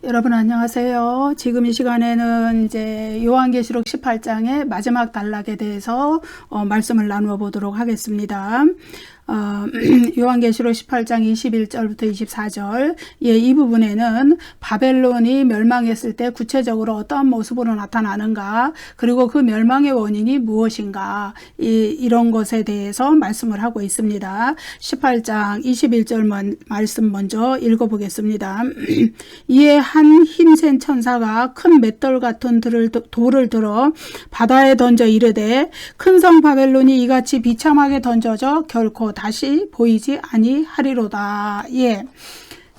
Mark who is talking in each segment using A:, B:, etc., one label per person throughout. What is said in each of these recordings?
A: 여러분 안녕하세요. 지금 이 시간에는 이제 요한계시록 18장의 마지막 단락에 대해서 말씀을 나누어 보도록 하겠습니다. 요한계시록 18장 21절부터 24절 이 부분에는 바벨론이 멸망했을 때 구체적으로 어떠한 모습으로 나타나는가, 그리고 그 멸망의 원인이 무엇인가, 이런 것에 대해서 말씀을 하고 있습니다. 18장 21절 말씀 먼저 읽어보겠습니다. 이에 한 힘센 천사가 큰 맷돌 같은 돌을 들어 바다에 던져 이르되, 큰 성 바벨론이 이같이 비참하게 던져져 결코 다시 보이지 아니하리로다.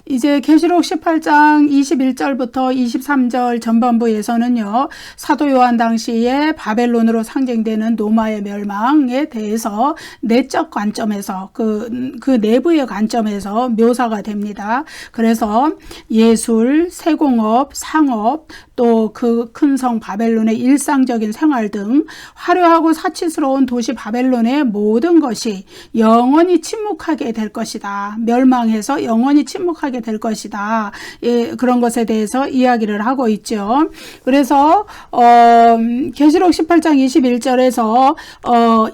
A: 이제 계시록 18장 21절부터 23절 전반부에서는요, 사도 요한 당시에 바벨론으로 상징되는 로마의 멸망에 대해서 내적 관점에서 그 내부의 관점에서 묘사가 됩니다. 그래서 예술, 세공업, 상업, 또 그 큰 성 바벨론의 일상적인 생활 등 화려하고 사치스러운 도시 바벨론의 모든 것이 영원히 침묵하게 될 것이다. 멸망해서 영원히 침묵하게 될 것이다. 그런 것에 대해서 이야기를 하고 있죠. 그래서 계시록 18장 21절에서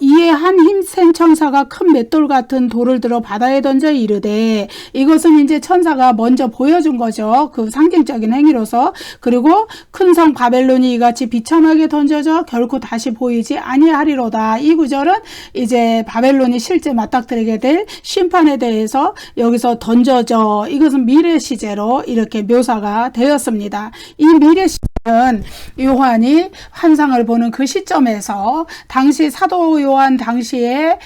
A: 이에 한 힘센 천사가 큰 맷돌 같은 돌을 들어 바다에 던져 이르되, 이것은 이제 천사가 먼저 보여준 거죠. 그 상징적인 행위로서. 그리고 큰 성 바벨론이 이같이 비참하게 던져져 결코 다시 보이지 아니하리로다. 이 구절은 이제 바벨론이 실제 맞닥뜨리게 될 심판에 대해서 여기서 던져져, 이것은 미래 시제로 이렇게 묘사가 되었습니다. 이 미래 시제는 요한이 환상을 보는 그 시점에서 당시 사도 요한 당시에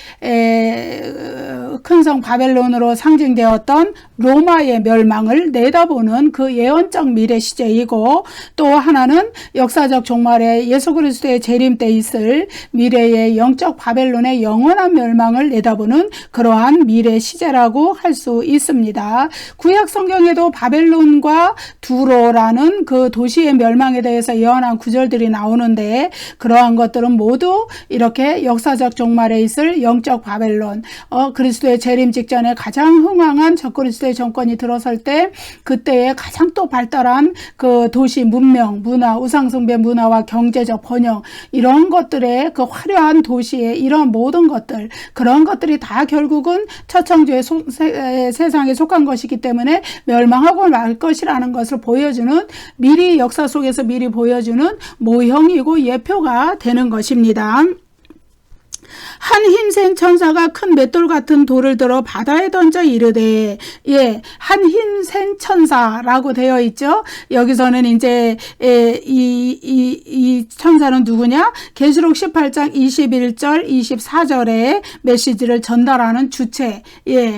A: 큰 성 바벨론으로 상징되었던 로마의 멸망을 내다보는 그 예언적 미래 시제이고, 또 하나는 역사적 종말에 예수 그리스도의 재림 때 있을 미래의 영적 바벨론의 영원한 멸망을 내다보는 그러한 미래 시제라고 할 수 있습니다. 구약 성경에도 바벨론과 두로라는 그 도시의 멸망에 대해서 예언한 구절들이 나오는데, 그러한 것들은 모두 이렇게 역사적 종말에 있을 영적 바벨론, 그리스도의 재림 직전에 가장 흥왕한 적그리스도의 정권이 들어설 때 그때에 가장 또 발달한 그 도시 문명, 문화, 우상숭배 문화와 경제적 번영, 이런 것들의 그 화려한 도시의 이런 모든 것들, 그런 것들이 다 결국은 처청주의 세상에 속한 것이기 때문에 멸망하고 말 것이라는 것을 보여주는, 미리 역사 속에서 미리 보여주는 모형이고 예표가 되는 것입니다. 한 힘센 천사가 큰 맷돌 같은 돌을 들어 바다에 던져 이르되, 한 힘센 천사라고 되어 있죠. 여기서는 이제 이 천사는 누구냐? 계시록 18장 21절 24절에 메시지를 전달하는 주체,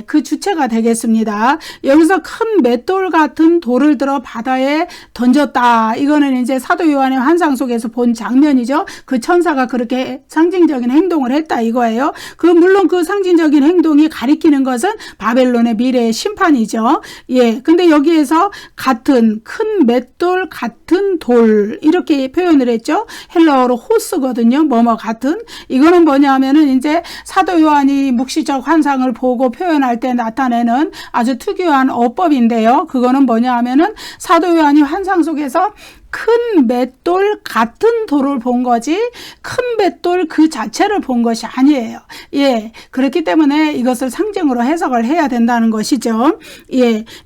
A: 그 주체가 되겠습니다. 여기서 큰 맷돌 같은 돌을 들어 바다에 던졌다. 이거는 이제 사도 요한의 환상 속에서 본 장면이죠. 그 천사가 그렇게 상징적인 행동을 했다 이거예요. 물론 그 상징적인 행동이 가리키는 것은 바벨론의 미래의 심판이죠. 근데 여기에서 같은, 큰 맷돌 같은 돌, 이렇게 표현을 했죠. 헬라어로 호스거든요. 뭐뭐 같은. 이거는 뭐냐 하면은 이제 사도 요한이 묵시적 환상을 보고 표현할 때 나타내는 아주 특유한 어법인데요. 그거는 뭐냐 하면은 사도 요한이 환상 속에서 큰 맷돌 같은 돌을 본 거지, 큰 맷돌 그 자체를 본 것이 아니에요. 그렇기 때문에 이것을 상징으로 해석을 해야 된다는 것이죠.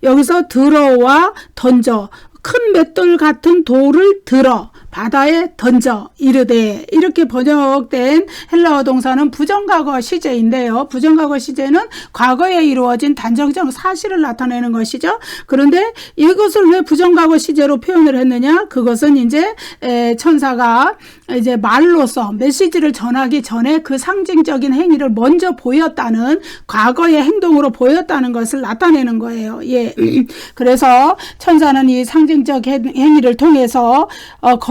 A: 여기서 들어와 던져, 큰 맷돌 같은 돌을 들어 바다에 던져 이르되, 이렇게 번역된 헬라어 동사는 부정과거 시제인데요. 부정과거 시제는 과거에 이루어진 단정적 사실을 나타내는 것이죠. 그런데 이것을 왜 부정과거 시제로 표현을 했느냐? 그것은 이제 천사가 이제 말로서 메시지를 전하기 전에 그 상징적인 행위를 먼저 보였다는, 과거의 행동으로 보였다는 것을 나타내는 거예요. 그래서 천사는 이 상징적 행위를 통해서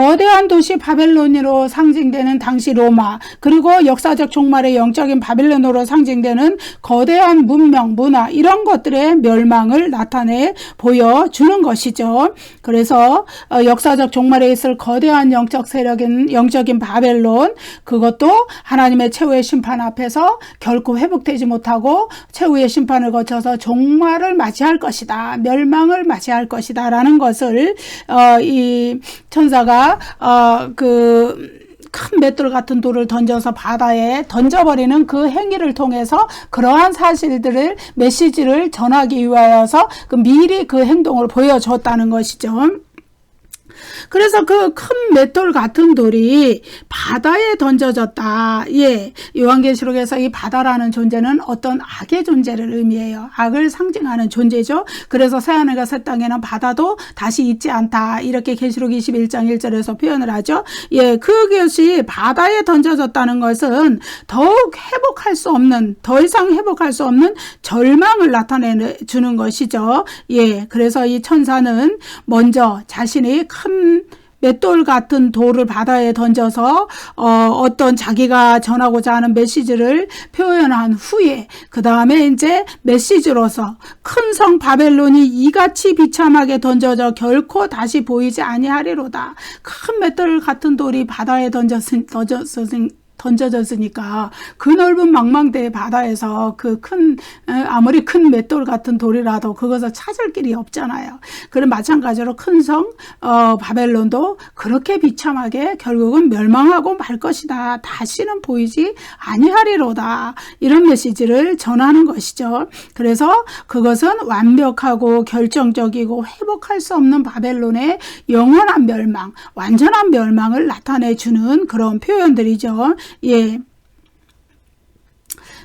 A: 거대한 도시 바벨론으로 상징되는 당시 로마, 그리고 역사적 종말의 영적인 바벨론으로 상징되는 거대한 문명, 문화, 이런 것들의 멸망을 나타내 보여주는 것이죠. 그래서 역사적 종말에 있을 거대한 영적 세력인 영적인 바벨론, 그것도 하나님의 최후의 심판 앞에서 결코 회복되지 못하고 최후의 심판을 거쳐서 종말을 맞이할 것이다, 멸망을 맞이할 것이다 라는 것을 이 천사가 큰 맷돌 같은 돌을 던져서 바다에 던져버리는 그 행위를 통해서 그러한 사실들을, 메시지를 전하기 위하여서 미리 그 행동을 보여줬다는 것이죠. 그래서 그 큰 맷돌 같은 돌이 바다에 던져졌다. 예, 요한계시록에서 이 바다라는 존재는 어떤 악의 존재를 의미해요. 악을 상징하는 존재죠. 그래서 새하늘과 새 땅에는 바다도 다시 있지 않다, 이렇게 계시록 21장 1절에서 표현을 하죠. 예, 그것이 바다에 던져졌다는 것은 더욱 회복할 수 없는, 더 이상 회복할 수 없는 절망을 나타내주는 것이죠. 예, 그래서 이 천사는 먼저 자신이 큰 맷돌 같은 돌을 바다에 던져서 어떤 자기가 전하고자 하는 메시지를 표현한 후에, 그 다음에 이제 메시지로서 큰 성 바벨론이 이같이 비참하게 던져져 결코 다시 보이지 아니하리로다. 큰 맷돌 같은 돌이 바다에 던져졌으니까 그 넓은 망망대해 바다에서 아무리 큰 맷돌 같은 돌이라도 그것을 찾을 길이 없잖아요. 그런 마찬가지로 큰 성 바벨론도 그렇게 비참하게 결국은 멸망하고 말 것이다, 다시는 보이지 아니하리로다, 이런 메시지를 전하는 것이죠. 그래서 그것은 완벽하고 결정적이고 회복할 수 없는 바벨론의 영원한 멸망, 완전한 멸망을 나타내주는 그런 표현들이죠. 예.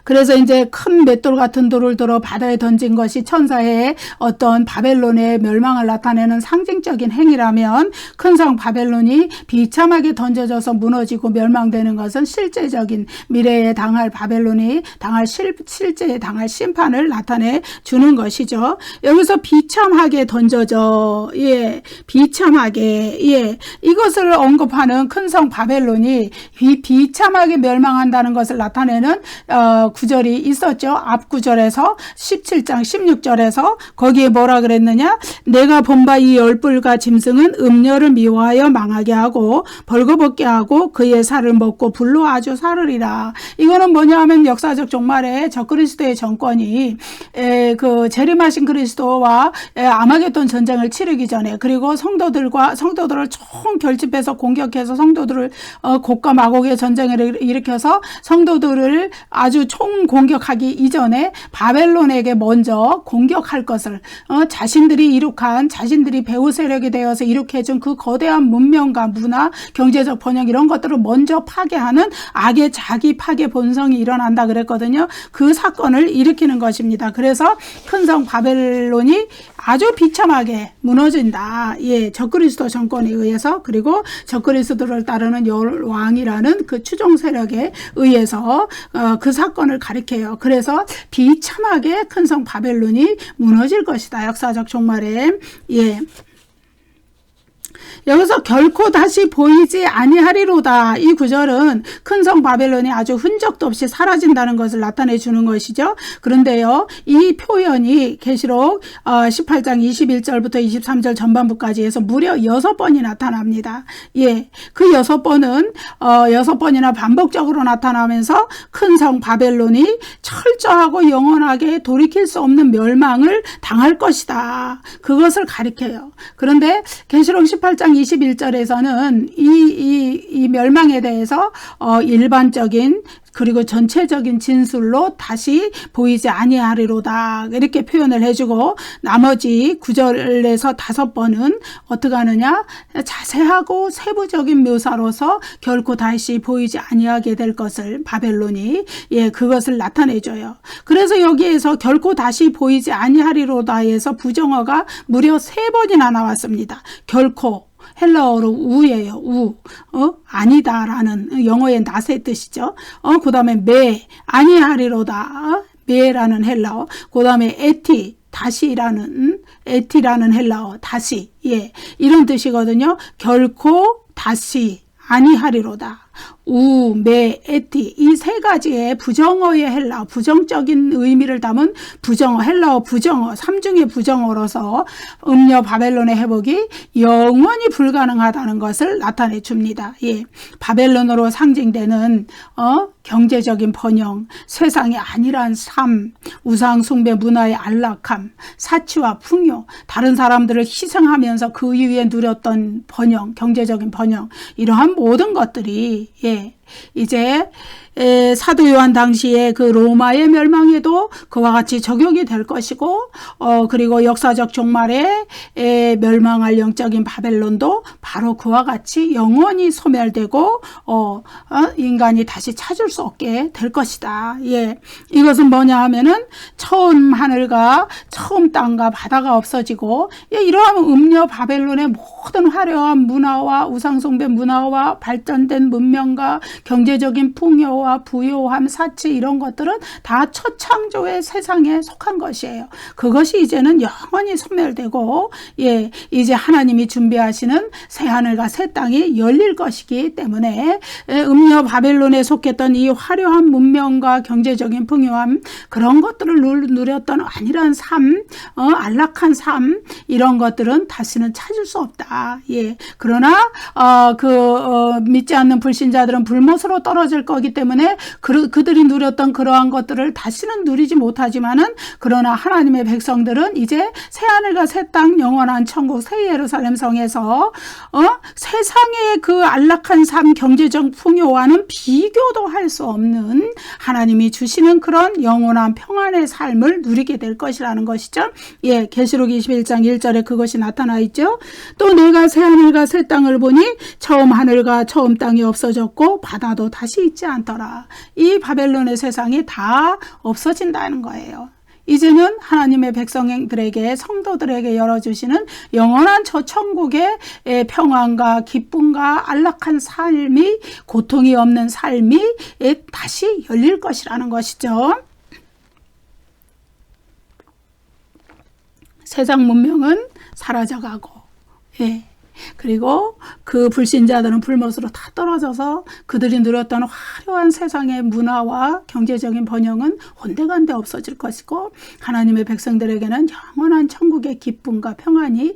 A: 그래서 이제 큰 맷돌 같은 돌을 들어 바다에 던진 것이 천사의 어떤 바벨론의 멸망을 나타내는 상징적인 행위라면, 큰 성 바벨론이 비참하게 던져져서 무너지고 멸망되는 것은 실제적인 미래에 당할 바벨론이 실제에 당할 심판을 나타내 주는 것이죠. 여기서 비참하게 던져져, 예, 비참하게, 예, 이것을 언급하는 큰 성 바벨론이 비참하게 멸망한다는 것을 나타내는 구절이 있었죠. 앞 구절에서 17장 16절에서 거기에 뭐라 그랬느냐? 내가 본 바 이 열불과 짐승은 음녀를 미워하여 망하게 하고 벌거벗게 하고 그의 살을 먹고 불로 아주 사르리라. 이거는 뭐냐 하면 역사적 종말에 적그리스도의 정권이 재림하신 그리스도와 아마겟돈 전쟁을 치르기 전에, 그리고 성도들을 총 결집해서 공격해서 성도들을 곡과 마곡의 전쟁을 일으켜서 성도들을 아주 총 공격하기 이전에 바벨론에게 먼저 공격할 것을, 자신들이 배후 세력이 되어서 일으켜준 그 거대한 문명과 문화, 경제적 번영, 이런 것들을 먼저 파괴하는 악의 자기 파괴 본성이 일어난다 그랬거든요. 그 사건을 일으키는 것입니다. 그래서 큰 성 바벨론이 아주 비참하게 무너진다. 예, 적그리스도 정권에 의해서, 그리고 적그리스도를 따르는 왕이라는 그 추종 세력에 의해서 그 사건을 가리켜요. 그래서 비참하게 큰 성 바벨론이 무너질 것이다, 역사적 종말에. 예. 여기서 결코 다시 보이지 아니하리로다, 이 구절은 큰 성 바벨론이 아주 흔적도 없이 사라진다는 것을 나타내 주는 것이죠. 그런데요, 이 표현이 계시록 18장 21절부터 23절 전반부까지 해서 무려 6번이 나타납니다. 예, 그 6번은 6번이나 반복적으로 나타나면서 큰 성 바벨론이 철저하고 영원하게 돌이킬 수 없는 멸망을 당할 것이다, 그것을 가리켜요. 그런데 계시록 18장 21절에서는 이 멸망에 대해서 일반적인 그리고 전체적인 진술로 다시 보이지 아니하리로다, 이렇게 표현을 해주고, 나머지 9절에서 5번은 어떻게 하느냐, 자세하고 세부적인 묘사로서 결코 다시 보이지 아니하게 될 것을 바벨론이, 예, 그것을 나타내줘요. 그래서 여기에서 결코 다시 보이지 아니하리로다에서 부정어가 무려 3번이나 나왔습니다. 결코, 헬라어로 우예요. 아니다라는, 영어의 not의 뜻이죠. 그 다음에 아니하리로다, 매라는 헬라어. 그 다음에 에티라는 헬라어, 다시. 예, 이런 뜻이거든요. 결코 다시 아니하리로다. 우, 매, 에티 이 세 가지의 부정어의 헬라어, 부정적인 의미를 담은 부정어, 헬라어 부정어, 삼중의 부정어로서 음녀 바벨론의 회복이 영원히 불가능하다는 것을 나타내 줍니다. 예, 바벨론으로 상징되는 경제적인 번영, 세상의 안일한 삶, 우상 숭배 문화의 안락함, 사치와 풍요, 다른 사람들을 희생하면서 그 이후에 누렸던 번영, 경제적인 번영, 이러한 모든 것들이 이제 사도 요한 당시에 그 로마의 멸망에도 그와 같이 적용이 될 것이고, 그리고 역사적 종말에 멸망할 영적인 바벨론도 바로 그와 같이 영원히 소멸되고 인간이 다시 찾을 수 없게 될 것이다. 예, 이것은 뭐냐 하면은 처음 하늘과 처음 땅과 바다가 없어지고, 이러한 음녀 바벨론의 모든 화려한 문화와 우상숭배 문화와 발전된 문명과 경제적인 풍요와 부요함, 사치 이런 것들은 다 첫 창조의 세상에 속한 것이에요. 그것이 이제는 영원히 소멸되고, 이제 하나님이 준비하시는 새 하늘과 새 땅이 열릴 것이기 때문에 음녀 바벨론에 속했던 이 화려한 문명과 경제적인 풍요함, 그런 것들을 누렸던 안일한 삶, 안락한 삶, 이런 것들은 다시는 찾을 수 없다. 그러나 믿지 않는 불신자들은 불못으로 떨어질 거기 때문에 그들이 누렸던 그러한 것들을 다시는 누리지 못하지만은, 그러나 하나님의 백성들은 이제 새 하늘과 새 땅, 영원한 천국, 새 예루살렘 성에서 세상의 그 안락한 삶, 경제적 풍요와는 비교도 할 수 없는 하나님이 주시는 그런 영원한 평안의 삶을 누리게 될 것이라는 것이죠. 계시록 21장 1절에 그것이 나타나 있죠. 또 내가 새 하늘과 새 땅을 보니 처음 하늘과 처음 땅이 없어졌고 바다도 다시 있지 않더라. 이 바벨론의 세상이 다 없어진다는 거예요. 이제는 하나님의 백성들에게, 성도들에게 열어주시는 영원한 저 천국의 평안과 기쁨과 안락한 삶이, 고통이 없는 삶이 다시 열릴 것이라는 것이죠. 세상 문명은 사라져가고, 그리고 그 불신자들은 불못으로 다 떨어져서 그들이 누렸던 화려한 세상의 문화와 경제적인 번영은 온데간데 없어질 것이고, 하나님의 백성들에게는 영원한 천국의 기쁨과 평안이,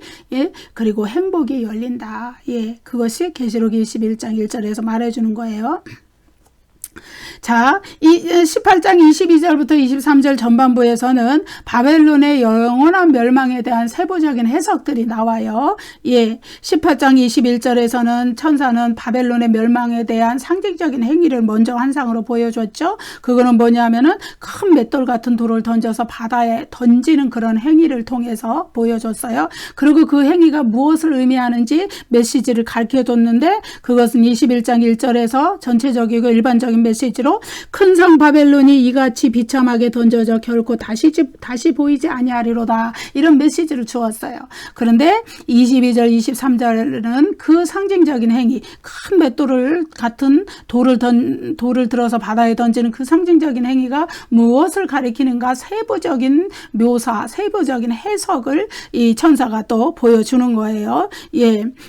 A: 그리고 행복이 열린다. 그것이 계시록 21장 1절에서 말해주는 거예요. 자, 18장 22절부터 23절 전반부에서는 바벨론의 영원한 멸망에 대한 세부적인 해석들이 나와요. 18장 21절에서는 천사는 바벨론의 멸망에 대한 상징적인 행위를 먼저 환상으로 보여줬죠. 그거는 뭐냐면은 큰 맷돌 같은 돌을 던져서 바다에 던지는 그런 행위를 통해서 보여줬어요. 그리고 그 행위가 무엇을 의미하는지 메시지를 가르쳐줬는데, 그것은 21장 1절에서 전체적이고 일반적인 메시지로 큰 성 바벨론이 이같이 비참하게 던져져 결코 다시 보이지 아니하리로다, 이런 메시지를 주었어요. 그런데 22절 23절에는 그 상징적인 행위, 큰 맷돌을 같은 돌을 들어서 바다에 던지는 그 상징적인 행위가 무엇을 가리키는가, 세부적인 묘사, 세부적인 해석을 이 천사가 또 보여주는 거예요.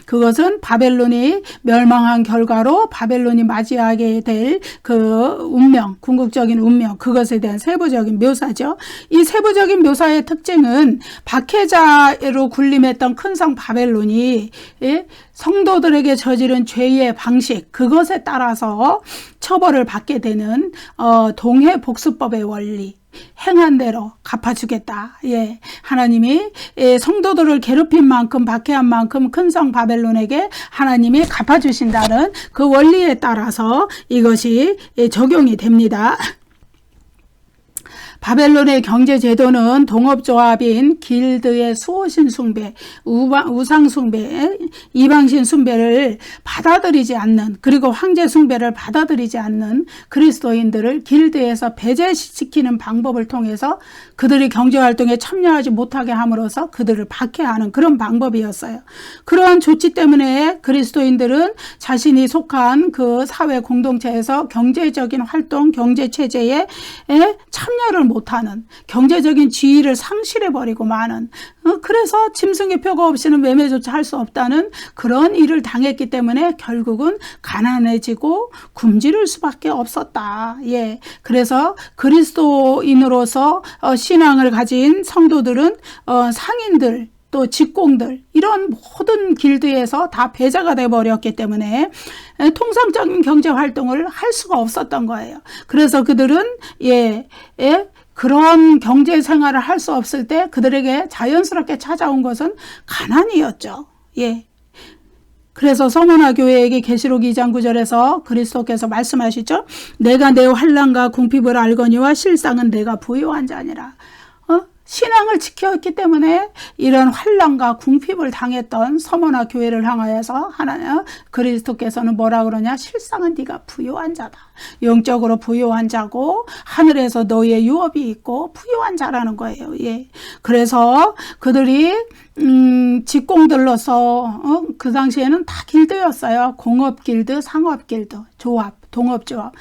A: 그것은 바벨론이 멸망한 결과로 바벨론이 맞이하게 될 그 운명, 궁극적인 운명, 그것에 대한 세부적인 묘사죠. 이 세부적인 묘사의 특징은 박해자로 군림했던 큰 성 바벨론이 성도들에게 저지른 죄의 방식, 그것에 따라서 처벌을 받게 되는 동해 복수법의 원리, 행한 대로 갚아주겠다. 하나님이 성도들을 괴롭힌 만큼, 박해한 만큼 큰 성 바벨론에게 하나님이 갚아주신다는 그 원리에 따라서 이것이 적용이 됩니다. 바벨론의 경제 제도는 동업조합인 길드의 수호신 숭배, 우상 숭배, 이방신 숭배를 받아들이지 않는, 그리고 황제 숭배를 받아들이지 않는 그리스도인들을 길드에서 배제시키는 방법을 통해서 그들이 경제활동에 참여하지 못하게 함으로써 그들을 박해하는 그런 방법이었어요. 그러한 조치 때문에 그리스도인들은 자신이 속한 그 사회 공동체에서 경제적인 활동, 경제체제에 참여를 못하는, 경제적인 지위를 상실해버리고 마는, 그래서 짐승의 표가 없이는 매매조차 할 수 없다는 그런 일을 당했기 때문에 결국은 가난해지고 굶주릴 수밖에 없었다. 예. 그래서 그리스도인으로서 신앙을 가진 성도들은 상인들, 또 직공들, 이런 모든 길드에서 다 배제가 돼버렸기 때문에 통상적인 경제 활동을 할 수가 없었던 거예요. 그래서 그들은 그런 경제 생활을 할 수 없을 때 그들에게 자연스럽게 찾아온 것은 가난이었죠. 예. 그래서 서머나 교회에게 계시록 2장 9절에서 그리스도께서 말씀하시죠. 내가 내 환난과 궁핍을 알거니와 실상은 내가 부요한 자니라. 신앙을 지켰기 때문에 이런 환난과 궁핍을 당했던 서머나 교회를 향하여서 하나님 그리스도께서는 뭐라 그러냐? 실상은 네가 부요한 자다. 영적으로 부요한 자고 하늘에서 너희의 유업이 있고 부요한 자라는 거예요. 예. 그래서 그들이 직공들로서 그 당시에는 다 길드였어요. 공업 길드, 상업 길드, 조합, 동업조합.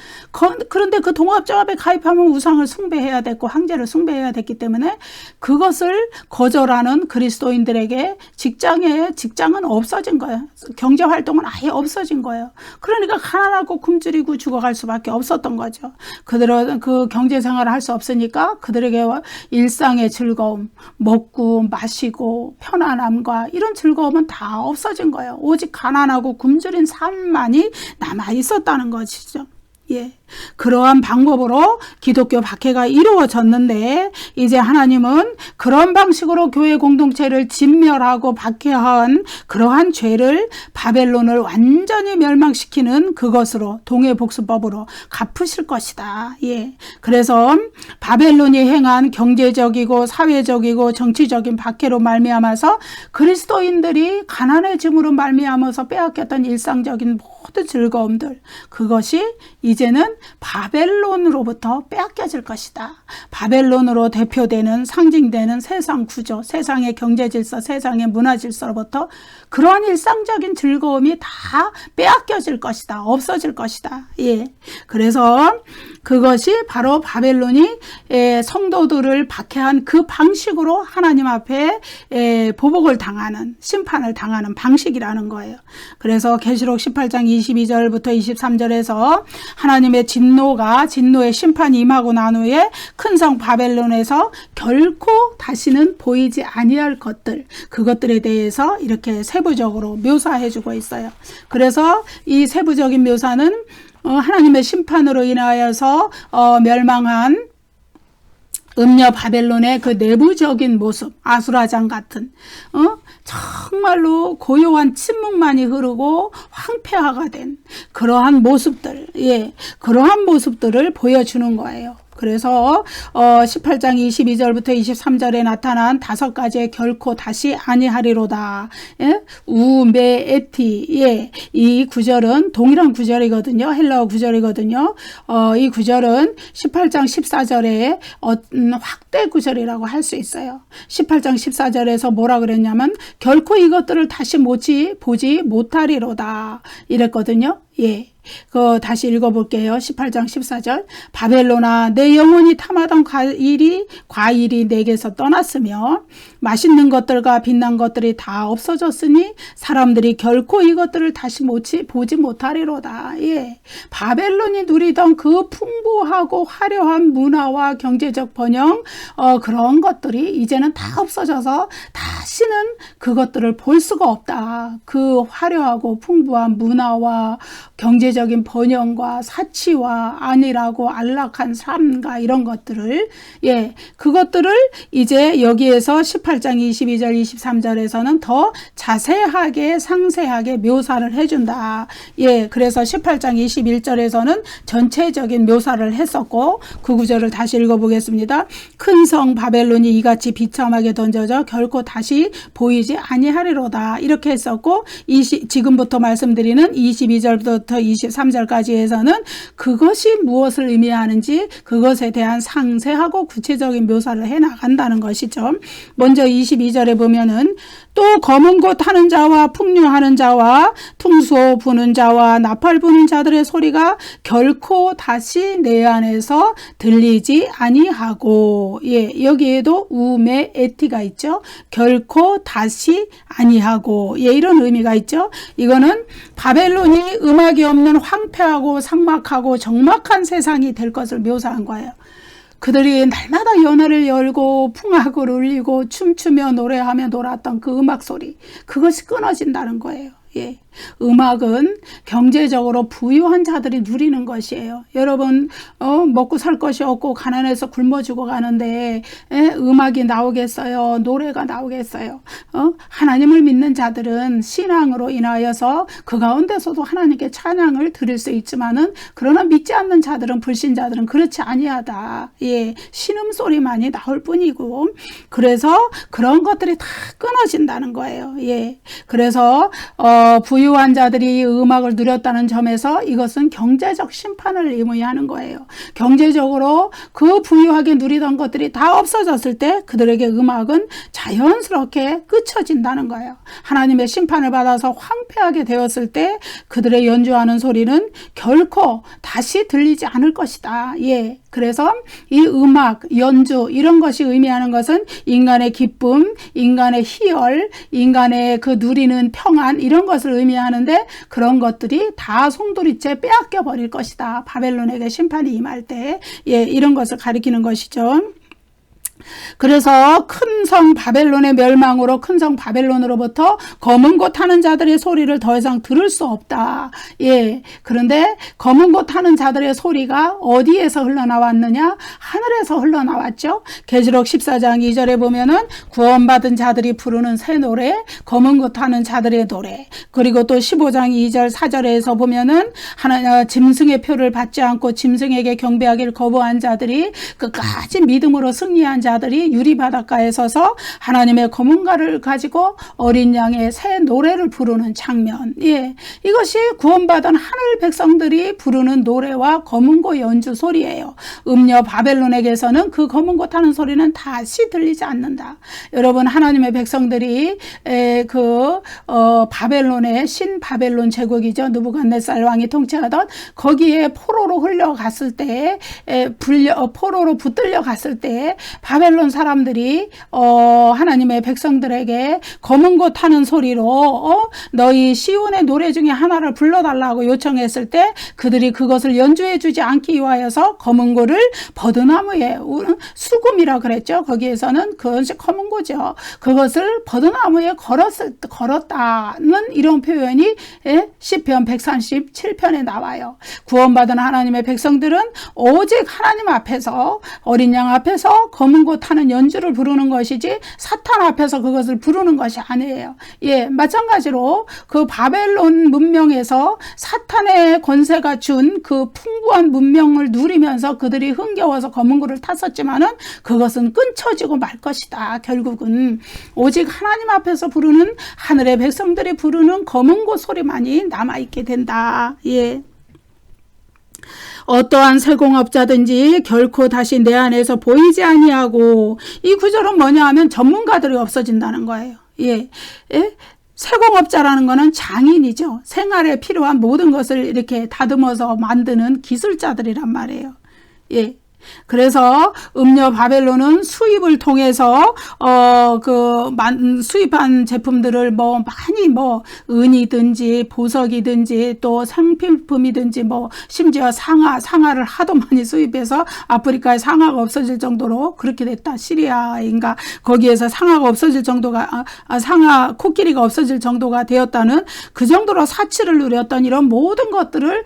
A: 그런데 그 동업조합에 가입하면 우상을 숭배해야 됐고 황제를 숭배해야 됐기 때문에 그것을 거절하는 그리스도인들에게 직장은 없어진 거예요. 경제활동은 아예 없어진 거예요. 그러니까 가난하고 굶주리고 죽어갈 수밖에 없었던 거죠. 그들은 그 경제생활을 할 수 없으니까 그들에게 일상의 즐거움, 먹고 마시고 편안함과 이런 즐거움은 다 없어진 거예요. 오직 가난하고 굶주린 삶만이 남아 있었다는 것이죠. 예. 그러한 방법으로 기독교 박해가 이루어졌는데 이제 하나님은 그런 방식으로 교회 공동체를 진멸하고 박해한 그러한 죄를 바벨론을 완전히 멸망시키는 그것으로 동해복수법으로 갚으실 것이다. 예. 그래서 바벨론이 행한 경제적이고 사회적이고 정치적인 박해로 말미암아서 그리스도인들이 가난해짐으로 말미암아서 빼앗겼던 일상적인 모든 즐거움들, 그것이 이제는 바벨론으로부터 빼앗겨질 것이다. 바벨론으로 대표되는 상징되는 세상 구조, 세상의 경제 질서, 세상의 문화 질서로부터 그러한 일상적인 즐거움이 다 빼앗겨질 것이다. 없어질 것이다. 예. 그래서 그것이 바로 바벨론이 성도들을 박해한 그 방식으로 하나님 앞에 보복을 당하는, 심판을 당하는 방식이라는 거예요. 그래서 계시록 18장 22절부터 23절에서 하나님의 진노의 심판이 임하고 난 후에 큰 성 바벨론에서 결코 다시는 보이지 아니할 것들, 그것들에 대해서 이렇게 세부적으로 묘사해 주고 있어요. 그래서 이 세부적인 묘사는 하나님의 심판으로 인하여서 멸망한 음녀 바벨론의 그 내부적인 모습, 아수라장 같은 정말로 고요한 침묵만이 흐르고 황폐화가 된 그러한 모습들, 그러한 모습들을 보여주는 거예요. 그래서 18장 22절부터 23절에 나타난 5가지의 결코 다시 아니하리로다. 우메에티. 이 구절은 동일한 구절이거든요. 헬라어 구절이거든요. 이 구절은 18장 14절에 확대 구절이라고 할 수 있어요. 18장 14절에서 뭐라 그랬냐면 결코 이것들을 다시 보지 못하리로다. 이랬거든요. 예. 다시 읽어볼게요. 18장 14절. 바벨론아, 내 영혼이 탐하던 과일이 내게서 떠났으며 맛있는 것들과 빛난 것들이 다 없어졌으니 사람들이 결코 이것들을 다시 보지 못하리로다. 예. 바벨론이 누리던 그 풍부하고 화려한 문화와 경제적 번영, 그런 것들이 이제는 다 없어져서 다시는 그것들을 볼 수가 없다. 그 화려하고 풍부한 문화와 경제적인 번영과 사치와 안일하고 안락한 삶과 이런 것들을, 그것들을 이제 여기에서 18장 22절 23절에서는 더 자세하게 상세하게 묘사를 해준다. 그래서 18장 21절에서는 전체적인 묘사를 했었고 그 구절을 다시 읽어보겠습니다. 큰 성 바벨론이 이같이 비참하게 던져져 결코 다시 보이지 아니하리로다. 이렇게 했었고 지금부터 말씀드리는 22절부터 23절까지에서는 그것이 무엇을 의미하는지 그것에 대한 상세하고 구체적인 묘사를 해나간다는 것이죠. 먼저 22절에 보면은 또 검은 곶 하는 자와 풍류하는 자와 퉁소 부는 자와 나팔 부는 자들의 소리가 결코 다시 내 안에서 들리지 아니하고, 예, 여기에도 우메 에티가 있죠. 결코 다시 아니하고, 예, 이런 의미가 있죠. 이거는 바벨론이 음악이 없는 황폐하고 삭막하고 적막한 세상이 될 것을 묘사한 거예요. 그들이 날마다 연회를 열고 풍악을 울리고 춤추며 노래하며 놀았던 그 음악 소리, 그것이 끊어진다는 거예요. 예. 음악은 경제적으로 부유한 자들이 누리는 것이에요. 여러분 먹고 살 것이 없고 가난해서 굶어 죽어가는데 음악이 나오겠어요? 노래가 나오겠어요? 하나님을 믿는 자들은 신앙으로 인하여서 그 가운데서도 하나님께 찬양을 드릴 수 있지만은, 그러나 믿지 않는 자들은, 불신자들은 그렇지 아니하다. 예, 신음소리만이 나올 뿐이고, 그래서 그런 것들이 다 끊어진다는 거예요. 예, 그래서 부유한 자들이 음악을 누렸다는 점에서 이것은 경제적 심판을 의미하는 거예요. 경제적으로 그 부유하게 누리던 것들이 다 없어졌을 때 그들에게 음악은 자연스럽게 끊어진다는 거예요. 하나님의 심판을 받아서 황폐하게 되었을 때 그들의 연주하는 소리는 결코 다시 들리지 않을 것이다. 예. 그래서 이 음악, 연주, 이런 것이 의미하는 것은 인간의 기쁨, 인간의 희열, 인간의 그 누리는 평안, 이런 것을 의미하는데, 그런 것들이 다 송두리째 빼앗겨 버릴 것이다. 바벨론에게 심판이 임할 때, 예, 이런 것을 가리키는 것이죠. 그래서 큰 성 바벨론의 멸망으로 큰 성 바벨론으로부터 검은 곶 하는 자들의 소리를 더 이상 들을 수 없다. 예. 그런데 검은 곶 하는 자들의 소리가 어디에서 흘러나왔느냐? 하늘에서 흘러나왔죠. 계시록 14장 2절에 보면은 구원받은 자들이 부르는 새 노래, 검은 곶 하는 자들의 노래. 그리고 또 15장 2절 4절에서 보면은 짐승의 표를 받지 않고 짐승에게 경배하기를 거부한 자들이 끝까지 믿음으로 승리한 자들이 유리바닷가에 서서 하나님의 검은 갈을 가지고 어린 양의 새 노래를 부르는 장면. 예, 이것이 구원받은 하늘 백성들이 부르는 노래와 검은 곶 연주 소리예요. 음녀 바벨론에게서는 그 검은 곶 하는 소리는 다시 들리지 않는다. 여러분, 하나님의 백성들이 바벨론의 신바벨론 제국이죠. 느부갓네살 왕이 통치하던, 거기에 포로로 흘려갔을 때, 포로로 붙들려 갔을 때 바벨론 사람들이 하나님의 백성들에게 검은 곶 하는 소리로 너희 시온의 노래 중에 하나를 불러달라고 요청했을 때, 그들이 그것을 연주해 주지 않기 위하여서 검은 곶을 버드나무에, 수금이라 그랬죠. 거기에서는 그것이 검은 곶이죠. 그것을 버드나무에 걸었다는 이런 표현이 시편 137편에 나와요. 구원받은 하나님의 백성들은 오직 하나님 앞에서, 어린 양 앞에서 검은 곶 하는 연주를 부르는 것이지 사탄 앞에서 그것을 부르는 것이 아니에요. 예, 마찬가지로 그 바벨론 문명에서 사탄의 권세가 준 그 풍부한 문명을 누리면서 그들이 흥겨워서 검은 곶을 탔었지만은 그것은 끊쳐지고 말 것이다. 결국은 오직 하나님 앞에서 부르는, 하늘의 백성들이 부르는 검은 곶 소리만이 남아있게 된다. 예. 어떠한 세공업자든지 결코 다시 내 안에서 보이지 아니하고, 이 구절은 뭐냐 하면 전문가들이 없어진다는 거예요. 예. 예? 세공업자라는 거는 장인이죠. 생활에 필요한 모든 것을 이렇게 다듬어서 만드는 기술자들이란 말이에요. 예. 그래서 음녀 바벨론은 수입을 통해서 수입한 제품들을 많이 은이든지 보석이든지 또 상필품이든지 심지어 상아를 하도 많이 수입해서 아프리카에 상아가 없어질 정도로 그렇게 됐다. 시리아인가 거기에서 상아가 없어질 정도가 상아 코끼리가 없어질 정도가 되었다는, 그 정도로 사치를 누렸던 이런 모든 것들을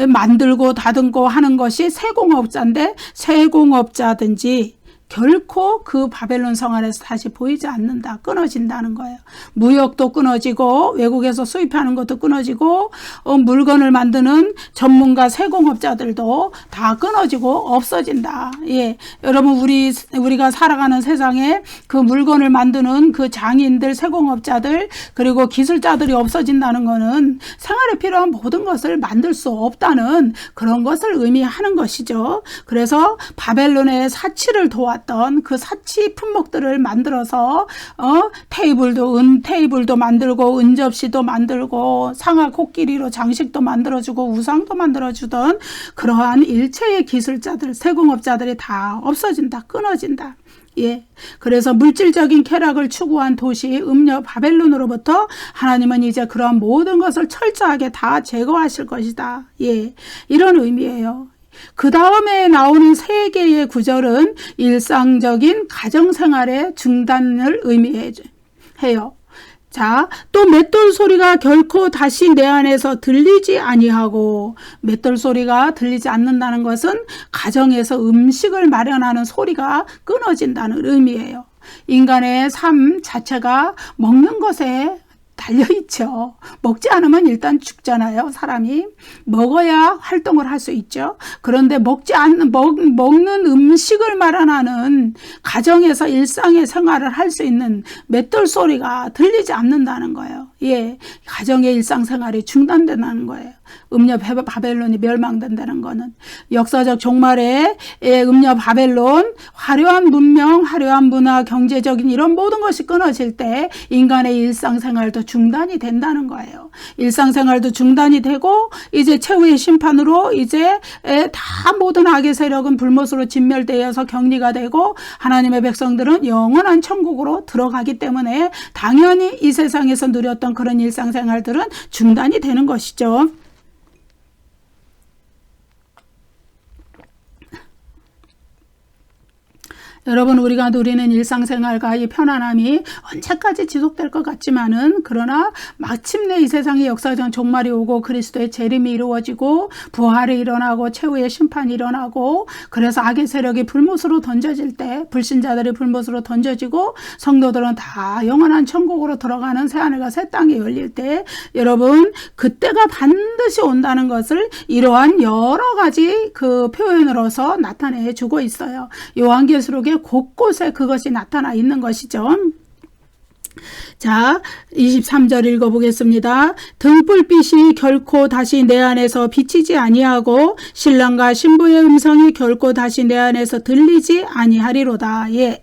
A: 만들고 다듬고 하는 것이 세공업자인데, 세공업자든지 결코 그 바벨론 성 안에서 다시 보이지 않는다. 끊어진다는 거예요. 무역도 끊어지고 외국에서 수입하는 것도 끊어지고 물건을 만드는 전문가 세공업자들도 다 끊어지고 없어진다. 예, 여러분, 우리가 살아가는 세상에 그 물건을 만드는 그 장인들, 세공업자들, 그리고 기술자들이 없어진다는 것은 생활에 필요한 모든 것을 만들 수 없다는 그런 것을 의미하는 것이죠. 그래서 바벨론의 사치를 도와 쌓아왔던 그 사치 품목들을 만들어서 테이블도 은 테이블도 만들고 은 접시도 만들고 상하 코끼리로 장식도 만들어주고 우상도 만들어주던 그러한 일체의 기술자들, 세공업자들이 다 없어진다, 끊어진다. 예. 그래서 물질적인 쾌락을 추구한 도시 음녀 바벨론으로부터 하나님은 이제 그러한 모든 것을 철저하게 다 제거하실 것이다. 예. 이런 의미예요. 그 다음에 나오는 세 개의 구절은 일상적인 가정생활의 중단을 의미해요. 자, 또 맷돌 소리가 결코 다시 내 안에서 들리지 아니하고, 맷돌 소리가 들리지 않는다는 것은 가정에서 음식을 마련하는 소리가 끊어진다는 의미예요. 인간의 삶 자체가 먹는 것에 달려있죠. 먹지 않으면 일단 죽잖아요. 사람이 먹어야 활동을 할 수 있죠. 그런데 먹는 음식을 마련하는 가정에서 일상의 생활을 할 수 있는 맷돌 소리가 들리지 않는다는 거예요. 예, 가정의 일상생활이 중단된다는 거예요. 음녀 바벨론이 멸망된다는 거는 역사적 종말에 음녀 바벨론, 화려한 문명, 화려한 문화, 경제적인 이런 모든 것이 끊어질 때 인간의 일상생활도 중단이 된다는 거예요. 일상생활도 중단이 되고 이제 최후의 심판으로 이제 다 모든 악의 세력은 불못으로 진멸되어서 격리가 되고 하나님의 백성들은 영원한 천국으로 들어가기 때문에 당연히 이 세상에서 누렸던 그런 일상생활들은 중단이 되는 것이죠. 여러분, 우리가 누리는 일상생활과 이 편안함이 언제까지 지속될 것 같지만은, 그러나 마침내 이 세상의 역사적 종말이 오고 그리스도의 재림이 이루어지고 부활이 일어나고 최후의 심판이 일어나고, 그래서 악의 세력이 불못으로 던져질 때, 불신자들이 불못으로 던져지고 성도들은 다 영원한 천국으로 들어가는 새하늘과 새 땅이 열릴 때, 여러분, 그때가 반드시 온다는 것을 이러한 여러 가지 그 표현으로서 나타내 주고 있어요. 요한계시록의 곳곳에 그것이 나타나 있는 것이죠. 자, 23절 읽어보겠습니다. 등불빛이 결코 다시 내 안에서 비치지 아니하고 신랑과 신부의 음성이 결코 다시 내 안에서 들리지 아니하리로다. 예.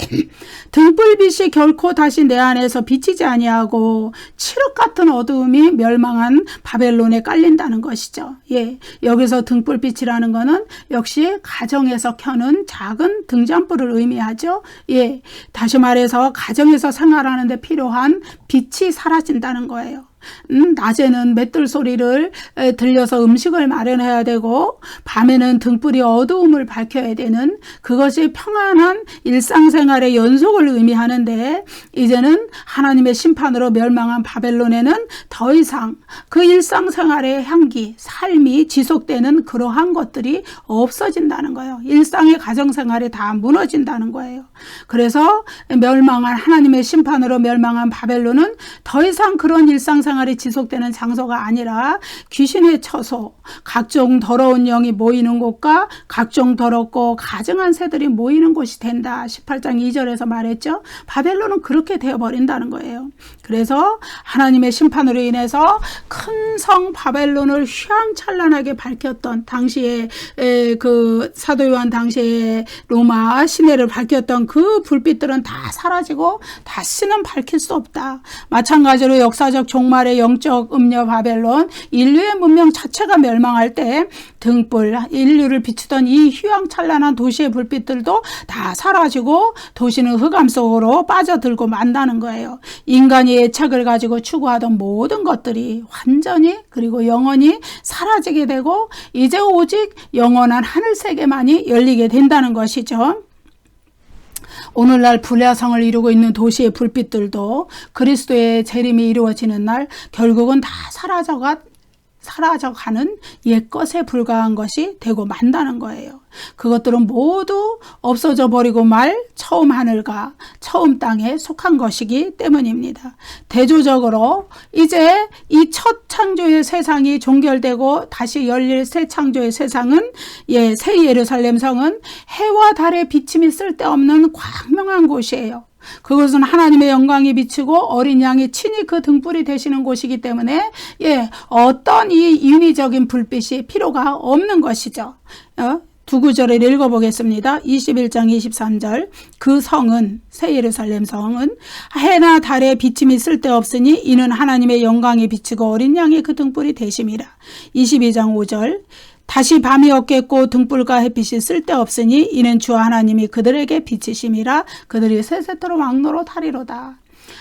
A: 등불빛이 결코 다시 내 안에서 비치지 아니하고 칠흑 같은 어두움이 멸망한 바벨론에 깔린다는 것이죠. 예. 여기서 등불빛이라는 것은 역시 가정에서 켜는 작은 등잔불을 의미하죠. 예. 다시 말해서 가정에서 생활하는 데 필요한 빛이 사라진다는 거예요. 낮에는 맷돌 소리를 들려서 음식을 마련해야 되고 밤에는 등불이 어두움을 밝혀야 되는 그것이 평안한 일상생활의 연속을 의미하는데 이제는 하나님의 심판으로 멸망한 바벨론에는 더 이상 그 일상생활의 향기, 삶이 지속되는 그러한 것들이 없어진다는 거예요. 일상의 가정생활이 다 무너진다는 거예요. 그래서 멸망한 하나님의 심판으로 멸망한 바벨론은 더 이상 그런 일상생활이 지속되는 장소가 아니라 귀신의 처소, 각종 더러운 영이 모이는 곳과 각종 더럽고 가증한 새들이 모이는 곳이 된다. 18장 2절에서 말했죠. 바벨론은 그렇게 되어버린다는 거예요. 그래서 하나님의 심판으로 인해서 큰 성 바벨론을 휘황찬란하게 밝혔던 당시에 그 사도 요한 당시에 로마 시내를 밝혔던 그 불빛들은 다 사라지고 다시는 밝힐 수 없다. 마찬가지로 역사적 종말의 영적 음녀 바벨론, 인류의 문명 자체가 멸망할 때 등불, 인류를 비추던 이 휘황찬란한 도시의 불빛들도 다 사라지고 도시는 흑암 속으로 빠져들고 만다는 거예요. 인간이 애착을 가지고 추구하던 모든 것들이 완전히 그리고 영원히 사라지게 되고 이제 오직 영원한 하늘세계만이 열리게 된다는 것이죠. 오늘날 불야성을 이루고 있는 도시의 불빛들도 그리스도의 재림이 이루어지는 날 결국은 다 사라져가는 옛것에 불과한 것이 되고 만다는 거예요. 그것들은 모두 없어져 버리고 말 처음 하늘과 처음 땅에 속한 것이기 때문입니다. 대조적으로 이제 이 첫 창조의 세상이 종결되고 다시 열릴 새 창조의 세상은 새 예루살렘 성은 해와 달의 비침이 쓸데없는 광명한 곳이에요. 그것은 하나님의 영광이 비치고 어린 양이 친히 그 등불이 되시는 곳이기 때문에 어떤 이 인위적인 불빛이 필요가 없는 것이죠. 두 구절을 읽어보겠습니다. 21장 23절. 그 성은, 새 예루살렘 성은 해나 달의 비침이 쓸데없으니 이는 하나님의 영광이 비치고 어린 양의 그 등불이 되심이라. 22장 5절. 다시 밤이 없겠고 등불과 햇빛이 쓸데없으니 이는 주 하나님이 그들에게 비치심이라. 그들이 세세토록 왕노로 타리로다.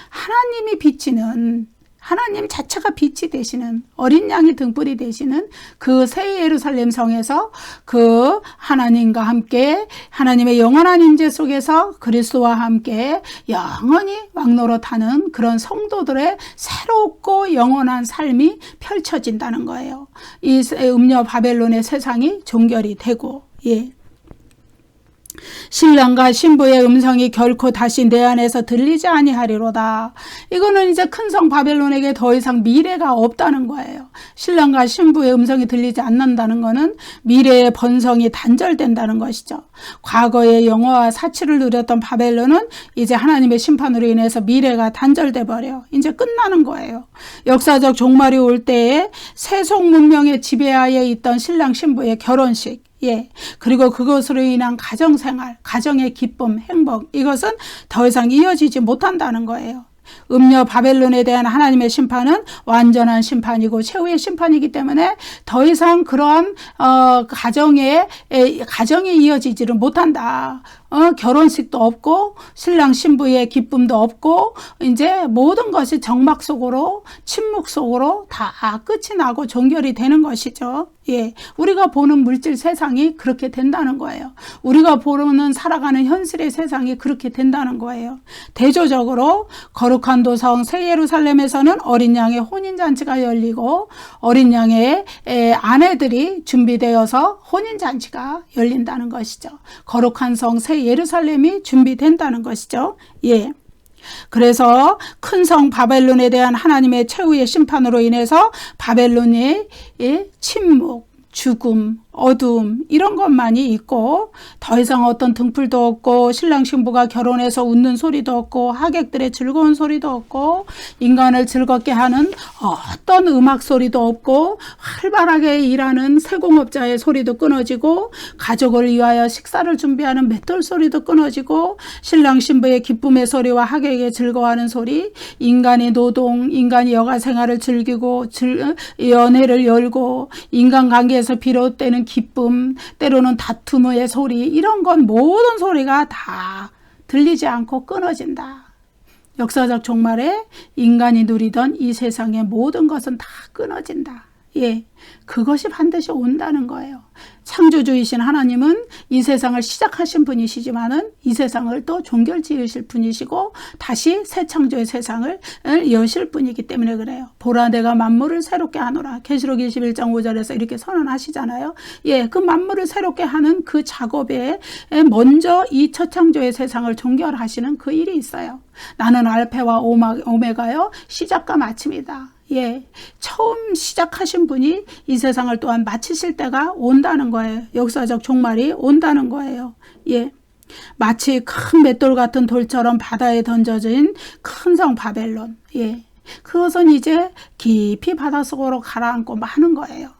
A: 하나님이 비치는, 하나님 자체가 빛이 되시는, 어린 양이 등불이 되시는 그 새 예루살렘 성에서 그 하나님과 함께 하나님의 영원한 임재 속에서 그리스도와 함께 영원히 왕노릇하는 그런 성도들의 새롭고 영원한 삶이 펼쳐진다는 거예요. 이 음녀 바벨론의 세상이 종결이 되고, 신랑과 신부의 음성이 결코 다시 내 안에서 들리지 아니하리로다. 이거는 이제 큰 성 바벨론에게 더 이상 미래가 없다는 거예요. 신랑과 신부의 음성이 들리지 않는다는 것은 미래의 번성이 단절된다는 것이죠. 과거의 영화와 사치를 누렸던 바벨론은 이제 하나님의 심판으로 인해서 미래가 단절돼 버려. 이제 끝나는 거예요. 역사적 종말이 올 때에 세속 문명의 지배하에 있던 신랑 신부의 결혼식, 그리고 그것으로 인한 가정생활, 가정의 기쁨, 행복, 이것은 더 이상 이어지지 못한다는 거예요. 음녀 바벨론에 대한 하나님의 심판은 완전한 심판이고 최후의 심판이기 때문에 더 이상 그러한 가정이 이어지지를 못한다. 결혼식도 없고 신랑 신부의 기쁨도 없고 이제 모든 것이 정막 속으로, 침묵 속으로 다 끝이 나고 종결이 되는 것이죠. 우리가 보는 물질 세상이 그렇게 된다는 거예요. 우리가 보는 살아가는 현실의 세상이 그렇게 된다는 거예요. 대조적으로 거룩한 도성 새 예루살렘에서는 어린 양의 혼인잔치가 열리고 어린 양의 아내들이 준비되어서 혼인잔치가 열린다는 것이죠. 거룩한 성 새 예루살렘이 준비된다는 것이죠. 그래서 큰 성 바벨론에 대한 하나님의 최후의 심판으로 인해서 바벨론의 침묵, 죽음, 어두움 이런 것만이 있고 더 이상 어떤 등불도 없고 신랑 신부가 결혼해서 웃는 소리도 없고 하객들의 즐거운 소리도 없고 인간을 즐겁게 하는 어떤 음악 소리도 없고 활발하게 일하는 세공업자의 소리도 끊어지고 가족을 위하여 식사를 준비하는 맷돌 소리도 끊어지고 신랑 신부의 기쁨의 소리와 하객의 즐거워하는 소리, 인간의 노동, 인간이 여가 생활을 즐기고 연애를 열고 인간관계에서 비롯되는 기쁨, 때로는 다툼의 소리, 이런 건 모든 소리가 다 들리지 않고 끊어진다. 역사적 종말에 인간이 누리던 이 세상의 모든 것은 다 끊어진다. 그것이 반드시 온다는 거예요. 창조주이신 하나님은 이 세상을 시작하신 분이시지만은 이 세상을 또 종결 지으실 분이시고 다시 새 창조의 세상을 여실 분이기 때문에 그래요. 보라 내가 만물을 새롭게 하노라. 계시록 21장 5절에서 이렇게 선언하시잖아요. 그 만물을 새롭게 하는 그 작업에 먼저 이 첫 창조의 세상을 종결하시는 그 일이 있어요. 나는 알파와 오메가요 시작과 마침이다. 처음 시작하신 분이 이 세상을 또한 마치실 때가 온다는 거예요. 역사적 종말이 온다는 거예요. 마치 큰 맷돌 같은 돌처럼 바다에 던져진 큰 성 바벨론. 그것은 이제 깊이 바닷속으로 가라앉고 마는 거예요.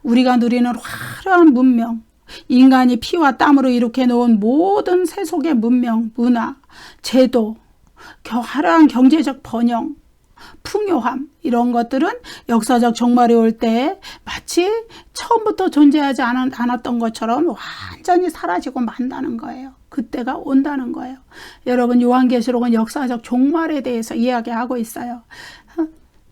A: 우리가 누리는 화려한 문명, 인간이 피와 땀으로 이룩해 놓은 모든 세속의 문명, 문화, 제도, 화려한 경제적 번영, 풍요함, 이런 것들은 역사적 종말이 올 때 마치 처음부터 존재하지 않았던 것처럼 완전히 사라지고 만다는 거예요. 그때가 온다는 거예요. 여러분, 요한계시록은 역사적 종말에 대해서 이야기하고 있어요.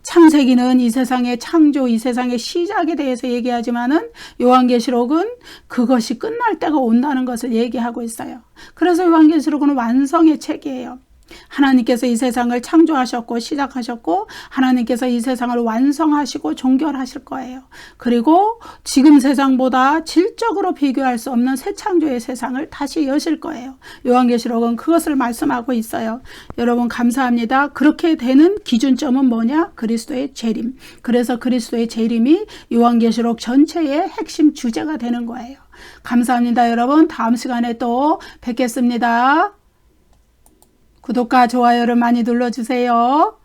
A: 창세기는 이 세상의 창조, 이 세상의 시작에 대해서 얘기하지만은 요한계시록은 그것이 끝날 때가 온다는 것을 얘기하고 있어요. 그래서 요한계시록은 완성의 책이에요. 하나님께서 이 세상을 창조하셨고 시작하셨고 하나님께서 이 세상을 완성하시고 종결하실 거예요. 그리고 지금 세상보다 질적으로 비교할 수 없는 새 창조의 세상을 다시 여실 거예요. 요한계시록은 그것을 말씀하고 있어요. 여러분 감사합니다. 그렇게 되는 기준점은 뭐냐? 그리스도의 재림. 그래서 그리스도의 재림이 요한계시록 전체의 핵심 주제가 되는 거예요. 감사합니다. 여러분 다음 시간에 또 뵙겠습니다. 구독과 좋아요를 많이 눌러주세요.